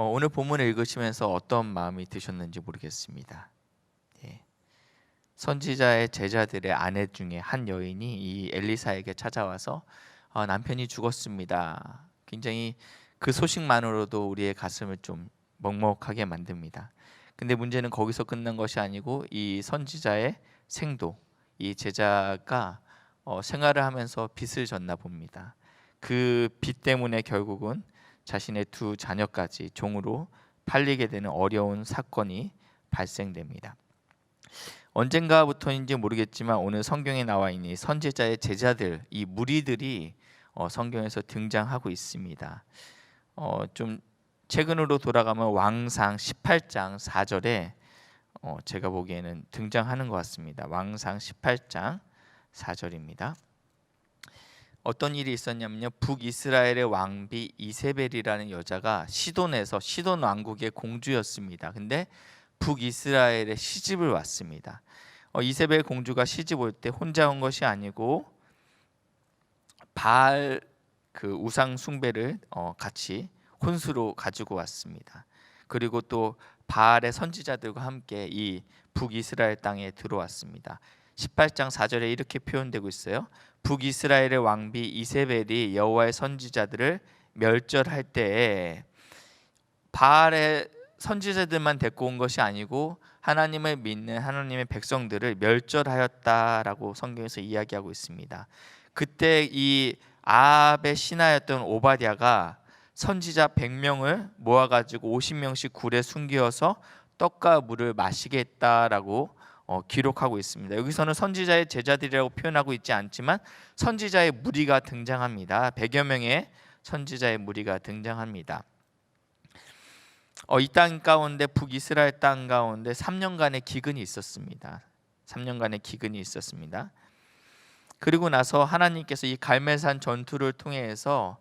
오늘 본문을 읽으시면서 어떤 마음이 드셨는지 모르겠습니다. 예. 선지자의 제자들의 아내 중에 한 여인이 이 엘리사에게 찾아와서 남편이 죽었습니다. 굉장히 그 소식만으로도 우리의 가슴을 좀 먹먹하게 만듭니다. 근데 문제는 거기서 끝난 것이 아니고 이 선지자의 생도, 이 제자가 생활을 하면서 빚을 졌나 봅니다. 그 빚 때문에 결국은 자신의 두 자녀까지 종으로 팔리게 되는 어려운 사건이 발생됩니다. 언젠가부터인지 모르겠지만 오늘 성경에 나와 있는 선지자의 제자들, 이 무리들이 성경에서 등장하고 있습니다. 좀 최근으로 돌아가면 왕상 18장 4절에 제가 보기에는 등장하는 것 같습니다. 왕상 18장 4절입니다. 어떤 일이 있었냐면요, 북이스라엘의 왕비 이세벨이라는 여자가 시돈에서, 시돈 왕국의 공주였습니다. 근데 북이스라엘에 시집을 왔습니다. 이세벨 공주가 시집 올 때 혼자 온 것이 아니고 바알 그 우상 숭배를 같이 혼수로 가지고 왔습니다. 그리고 또 바알의 선지자들과 함께 이 북이스라엘 땅에 들어왔습니다. 18장 4절에 이렇게 표현되고 있어요. 북이스라엘의 왕비 이세벨이 여호와의 선지자들을 멸절할 때에 바알의 선지자들만 데리고 온 것이 아니고 하나님을 믿는 하나님의 백성들을 멸절하였다라고 성경에서 이야기하고 있습니다. 그때 이 아합의 신하였던 오바댜가 선지자 100명을 모아가지고 50명씩 굴에 숨겨서 떡과 물을 마시게 했다라고 기록하고 있습니다. 여기서는 선지자의 제자들이라고 표현하고 있지 않지만 선지자의 무리가 등장합니다. 100여 명의 선지자의 무리가 등장합니다. 이 땅 가운데, 북이스라엘 땅 가운데 3년간의 기근이 있었습니다. 3년간의 기근이 있었습니다. 그리고 나서 하나님께서 이 갈멜산 전투를 통해서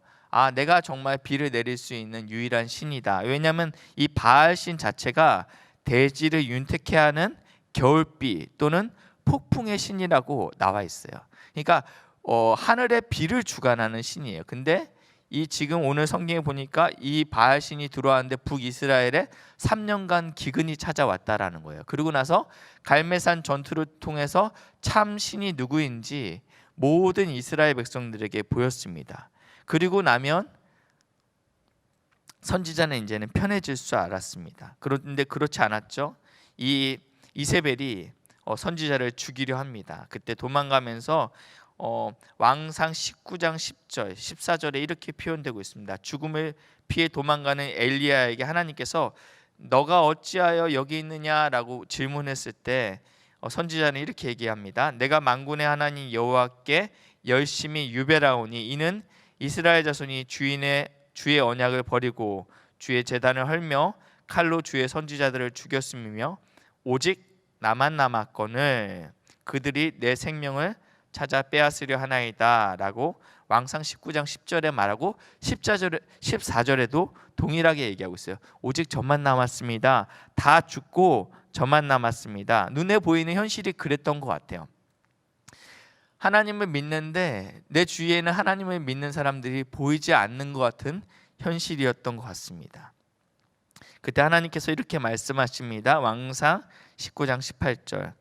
내가 정말 비를 내릴 수 있는 유일한 신이다. 왜냐하면 이 바알 신 자체가 대지를 윤택케 하는 겨울비 또는 폭풍의 신이라고 나와 있어요. 그러니까 하늘의 비를 주관하는 신이에요. 근데 이 지금 오늘 성경에 보니까 이 바알 신이 들어왔는데 북이스라엘에 3년간 기근이 찾아왔다라는 거예요. 그리고 나서 갈멜산 전투를 통해서 참 신이 누구인지 모든 이스라엘 백성들에게 보였습니다. 그리고 나면 선지자는 이제는 편해질 줄 알았습니다. 그런데 그렇지 않았죠. 이 이세벨이 선지자를 죽이려 합니다. 그때 도망가면서 왕상 19장 10절 14절에 이렇게 표현되고 있습니다. 죽음을 피해 도망가는 엘리야에게 하나님께서 너가 어찌하여 여기 있느냐라고 질문했을 때 선지자는 이렇게 얘기합니다. 내가 만군의 하나님 여호와께 열심히 유배라오니 이는 이스라엘 자손이 주의 언약을 버리고 주의 제단을 헐며 칼로 주의 선지자들을 죽였음이며 오직 나만 남았거늘 그들이 내 생명을 찾아 빼앗으려 하나이다 라고 왕상 19장 10절에 말하고 14절에도 동일하게 얘기하고 있어요. 오직 저만 남았습니다. 다 죽고 저만 남았습니다. 눈에 보이는 현실이 그랬던 것 같아요. 하나님을 믿는데 내 주위에는 하나님을 믿는 사람들이 보이지 않는 것 같은 현실이었던 것 같습니다. 그때 하나님께서 이렇게 말씀하십니다. 왕상 19장 18절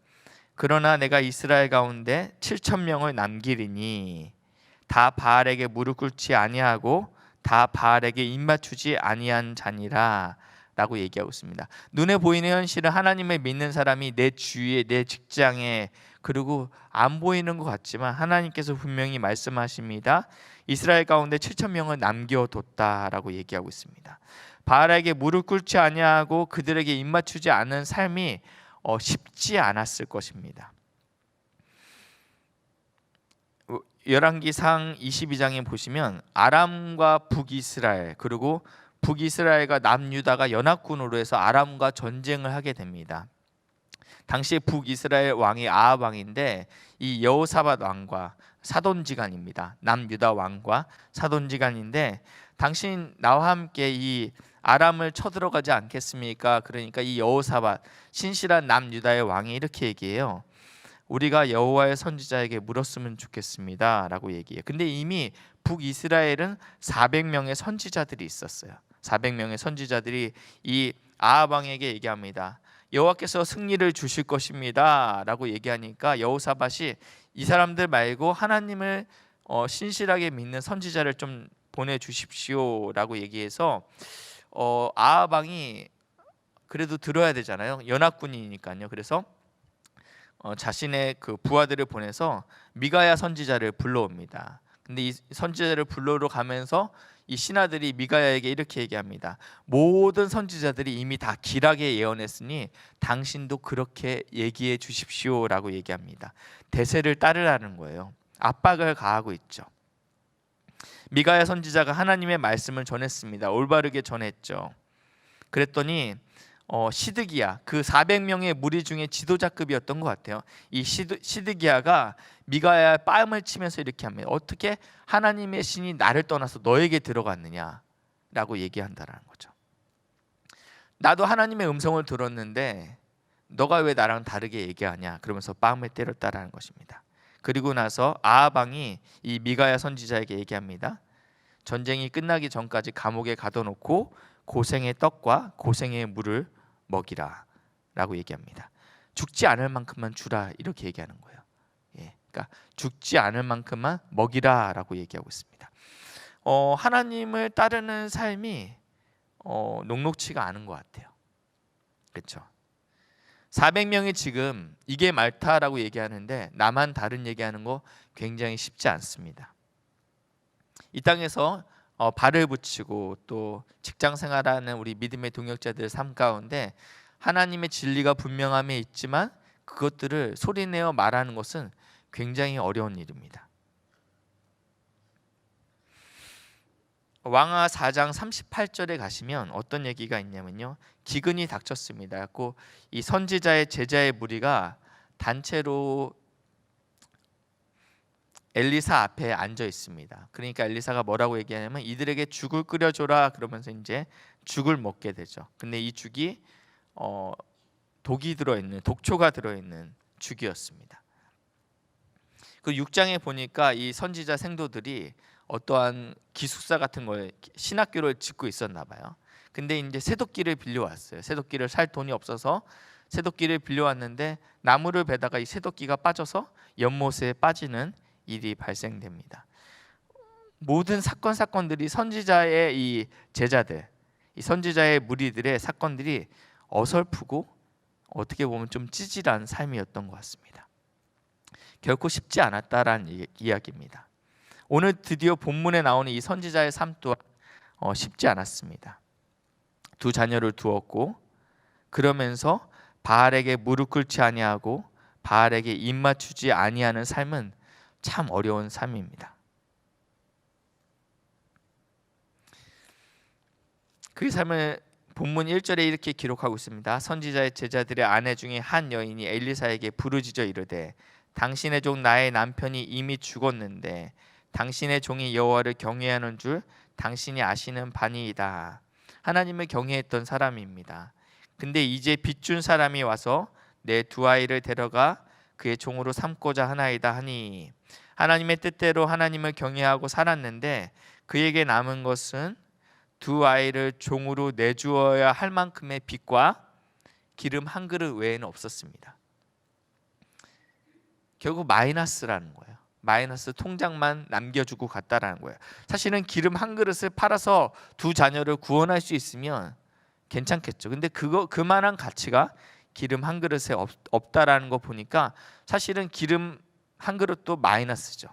그러나 내가 이스라엘 가운데 7,000명을 남기리니 다 바알에게 무릎 꿇지 아니하고 다 바알에게 입맞추지 아니한 자니라 라고 얘기하고 있습니다. 눈에 보이는 현실은 하나님을 믿는 사람이 내 주위에, 내 직장에, 그리고 안 보이는 것 같지만 하나님께서 분명히 말씀하십니다. 이스라엘 가운데 7,000명을 남겨뒀다라고 얘기하고 있습니다. 바알에게 무릎 꿇지 아니하고 그들에게 입맞추지 않은 삶이 쉽지 않았을 것입니다. 열왕기상 22장에 보시면 아람과 북이스라엘 그리고 북이스라엘과 남유다가 연합군으로 해서 아람과 전쟁을 하게 됩니다. 당시 북이스라엘 왕이 아합 왕인데 이 여호사밧 왕과 사돈지간입니다. 남유다 왕과 사돈지간인데 당신 나와 함께 이 아람을 쳐들어가지 않겠습니까? 그러니까 이 여호사밧 신실한 남유다의 왕이 이렇게 얘기해요. 우리가 여호와의 선지자에게 물었으면 좋겠습니다 라고 얘기해요. 근데 이미 북이스라엘은 400명의 선지자들이 있었어요. 400명의 선지자들이 이 아합 왕에게 얘기합니다. 여호와께서 승리를 주실 것입니다 라고 얘기하니까 여호사밧이 이 사람들 말고 하나님을 신실하게 믿는 선지자를 좀 보내주십시오 라고 얘기해서 아합 왕이 그래도 들어야 되잖아요. 연합군이니까요. 그래서 자신의 그 부하들을 보내서 미가야 선지자를 불러옵니다. 근데 이 선지자를 불러러 가면서 이 신하들이 미가야에게 이렇게 얘기합니다. 모든 선지자들이 이미 다 길하게 예언했으니 당신도 그렇게 얘기해 주십시오라고 얘기합니다. 대세를 따르라는 거예요. 압박을 가하고 있죠. 미가야 선지자가 하나님의 말씀을 전했습니다. 올바르게 전했죠. 그랬더니 시드기야, 그 400명의 무리 중에 지도자급이었던 것 같아요. 이 시드기야가 미가야의 뺨을 치면서 이렇게 합니다. 어떻게 하나님의 신이 나를 떠나서 너에게 들어갔느냐라고 얘기한다라는 거죠. 나도 하나님의 음성을 들었는데 너가 왜 나랑 다르게 얘기하냐 그러면서 뺨을 때렸다라는 것입니다. 그리고 나서 아합 왕이 이 미가야 선지자에게 얘기합니다. 전쟁이 끝나기 전까지 감옥에 가둬놓고 고생의 떡과 고생의 물을 먹이라 라고 얘기합니다. 죽지 않을 만큼만 주라 이렇게 얘기하는 거예요. 그러니까 죽지 않을 만큼만 먹이라 라고 얘기하고 있습니다. 하나님을 따르는 삶이 녹록치가 않은 것 같아요. 그렇죠? 400명이 지금 이게 말타라고 얘기하는데 나만 다른 얘기하는 거 굉장히 쉽지 않습니다. 이 땅에서 발을 붙이고 또 직장 생활하는 우리 믿음의 동역자들의 삶 가운데 하나님의 진리가 분명함에 있지만 그것들을 소리내어 말하는 것은 굉장히 어려운 일입니다. 왕하 4장 38절에 가시면 어떤 얘기가 있냐면요. 기근이 닥쳤습니다. 그래서 이 선지자의 제자의 무리가 단체로 엘리사 앞에 앉아 있습니다. 그러니까 엘리사가 뭐라고 얘기하냐면 이들에게 죽을 끓여줘라 그러면서 이제 죽을 먹게 되죠. 근데 이 죽이 독이 들어있는 독초가 들어있는 죽이었습니다. 그 6장에 보니까 이 선지자 생도들이 어떠한 기숙사 같은 거에 신학교를 짓고 있었나 봐요. 근데 이제 새도끼를 빌려왔어요. 새도끼를 살 돈이 없어서 새도끼를 빌려왔는데 나무를 베다가 이 새도끼가 빠져서 연못에 빠지는 일이 발생됩니다. 모든 사건들이 선지자의 이 제자들, 이 선지자의 무리들의 사건들이 어설프고 어떻게 보면 좀 찌질한 삶이었던 것 같습니다. 결코 쉽지 않았다라는 이야기입니다. 오늘 드디어 본문에 나오는 이 선지자의 삶 또한 쉽지 않았습니다. 두 자녀를 두었고 그러면서 바알에게 무릎 꿇지 아니하고 바알에게 입 맞추지 아니하는 삶은 참 어려운 삶입니다. 그 삶을 본문 1절에 이렇게 기록하고 있습니다. 선지자의 제자들의 아내 중에 한 여인이 엘리사에게 부르짖어 이르되 당신의 종 나의 남편이 이미 죽었는데 당신의 종이 여호와를 경외하는 줄 당신이 아시는 바니이다. 하나님을 경외했던 사람입니다. 근데 이제 빚준 사람이 와서 내 두 아이를 데려가 그의 종으로 삼고자 하나이다 하니 하나님의 뜻대로 하나님을 경외하고 살았는데 그에게 남은 것은 두 아이를 종으로 내주어야 할 만큼의 빚과 기름 한 그릇 외에는 없었습니다. 결국 마이너스라는 거예요. 마이너스 통장만 남겨주고 갔다라는 거예요. 사실은 기름 한 그릇을 팔아서 두 자녀를 구원할 수 있으면 괜찮겠죠. 근데 그만한 가치가 기름 한 그릇에 없다라는 거 보니까 사실은 기름 한 그릇도 마이너스죠.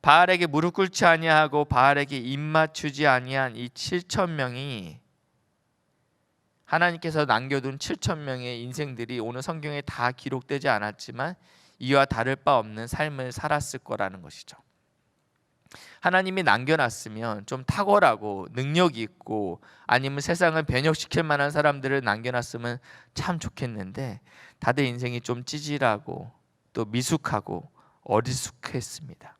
바알에게 무릎 꿇지 아니하고 바알에게 입 맞추지 아니한 이 7,000명이 하나님께서 남겨둔 7,000명의 인생들이 오늘 성경에 다 기록되지 않았지만 이와 다를 바 없는 삶을 살았을 거라는 것이죠. 하나님이 남겨놨으면 좀 탁월하고 능력이 있고 아니면 세상을 변혁시킬 만한 사람들을 남겨놨으면 참 좋겠는데 다들 인생이 좀 찌질하고 또 미숙하고 어리숙했습니다.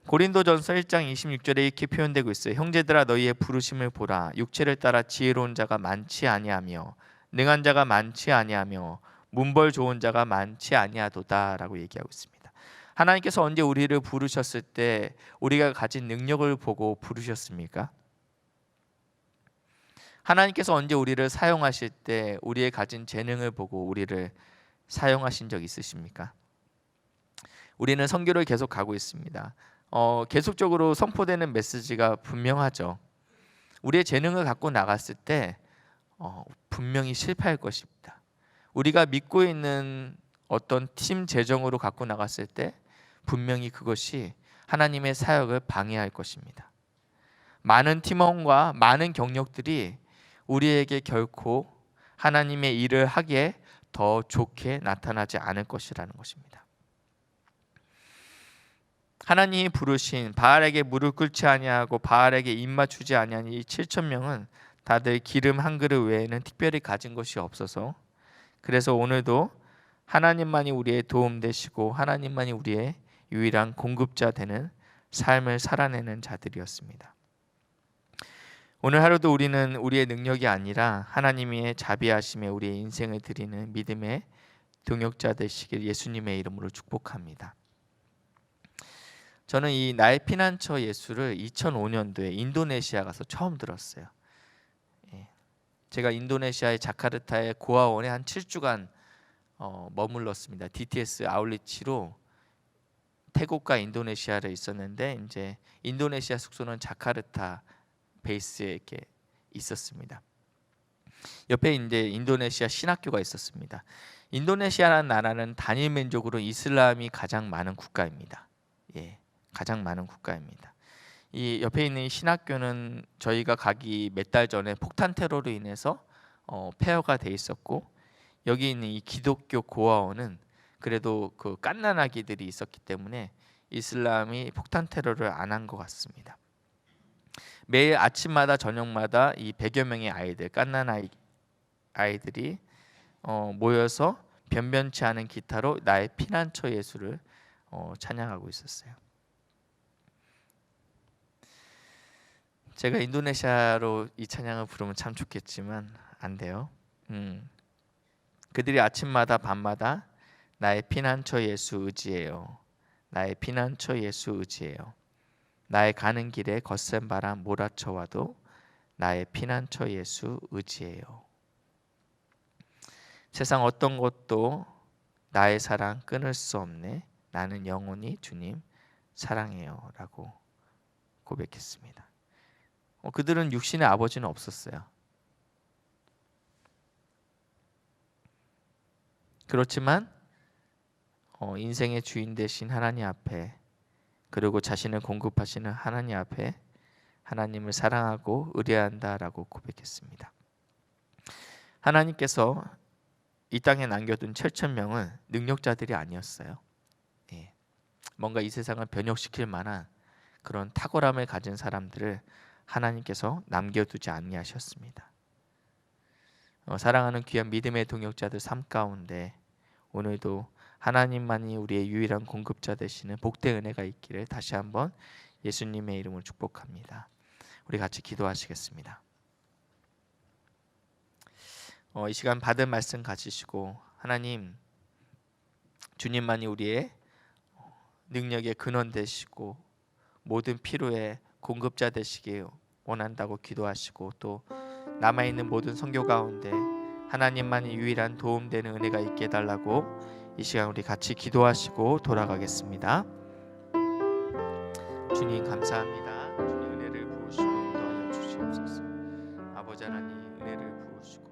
고린도전서 1장 26절에 이렇게 표현되고 있어요. 형제들아 너희의 부르심을 보라. 육체를 따라 지혜로운 자가 많지 아니하며 능한 자가 많지 아니하며 문벌 좋은 자가 많지 아니하도다 라고 얘기하고 있습니다. 하나님께서 언제 우리를 부르셨을 때 우리가 가진 능력을 보고 부르셨습니까? 하나님께서 언제 우리를 사용하실 때 우리의 가진 재능을 보고 우리를 사용하신 적 있으십니까? 우리는 선교를 계속 가고 있습니다. 계속적으로 선포되는 메시지가 분명하죠. 우리의 재능을 갖고 나갔을 때 분명히 실패할 것입니다. 우리가 믿고 있는 어떤 팀 재정으로 갖고 나갔을 때 분명히 그것이 하나님의 사역을 방해할 것입니다. 많은 팀원과 많은 경력들이 우리에게 결코 하나님의 일을 하기에 더 좋게 나타나지 않을 것이라는 것입니다. 하나님이 부르신 바알에게 무릎 꿇지 아니하고 바알에게 입 맞추지 아니한 이 7천 명은 다들 기름 한 그릇 외에는 특별히 가진 것이 없어서, 그래서 오늘도 하나님만이 우리의 도움 되시고 하나님만이 우리의 유일한 공급자 되는 삶을 살아내는 자들이었습니다. 오늘 하루도 우리는 우리의 능력이 아니라 하나님의 자비하심에 우리의 인생을 드리는 믿음의 동역자 되시길 예수님의 이름으로 축복합니다. 저는 이 나의 피난처 예수를 2005년도에 인도네시아 가서 처음 들었어요. 제가 인도네시아의 자카르타의 고아원에 한 7주간 머물렀습니다. DTS 아울리치로 태국과 인도네시아를 있었는데, 이제 인도네시아 숙소는 자카르타 베이스에 이렇게 있었습니다. 옆에 이제 인도네시아 신학교가 있었습니다. 인도네시아라는 나라는 단일 민족으로 이슬람이 가장 많은 국가입니다. 가장 많은 국가입니다. 이 옆에 있는 신학교는 저희가 가기 몇 달 전에 폭탄 테러로 인해서 폐허가 돼 있었고, 여기 있는 이 기독교 고아원은 그래도 그 갓난아기들이 있었기 때문에 이슬람이 폭탄 테러를 안 한 것 같습니다. 매일 아침마다 저녁마다 이 100여 명의 아이들, 아이들이 모여서 변변치 않은 기타로 나의 피난처 예수를 찬양하고 있었어요. 제가 인도네시아로 이 찬양을 부르면 참 좋겠지만 안 돼요. 그들이 아침마다 밤마다 나의 피난처 예수 의지해요. 나의 피난처 예수 의지해요. 나의 가는 길에 거센 바람 몰아쳐와도 나의 피난처 예수 의지해요. 세상 어떤 것도 나의 사랑 끊을 수 없네. 나는 영원히 주님 사랑해요 라고 고백했습니다. 그들은 육신의 아버지는 없었어요. 그렇지만 인생의 주인 되신 하나님 앞에, 그리고 자신을 공급하시는 하나님 앞에 하나님을 사랑하고 의뢰한다라고 고백했습니다. 하나님께서 이 땅에 남겨둔 7,000명은 능력자들이 아니었어요. 뭔가 이 세상을 변혁시킬 만한 그런 탁월함을 가진 사람들을 하나님께서 남겨두지 아니하셨습니다. 사랑하는 귀한 믿음의 동역자들 삶 가운데 오늘도 하나님만이 우리의 유일한 공급자 되시는 복된 은혜가 있기를 다시 한번 예수님의 이름으로 축복합니다. 우리 같이 기도하시겠습니다. 이 시간 받은 말씀 가지시고, 하나님, 주님만이 우리의 능력의 근원 되시고 모든 필요의 공급자 되시길 원한다고 기도하시고, 또 남아있는 모든 선교 가운데 하나님만이 유일한 도움되는 은혜가 있게 해달라고 이 시간 우리 같이 기도하시고 돌아가겠습니다. 주님 감사합니다. 주님 은혜를 부으시고 인도하여 주시옵소서. 아버지 하나님 은혜를 부으시고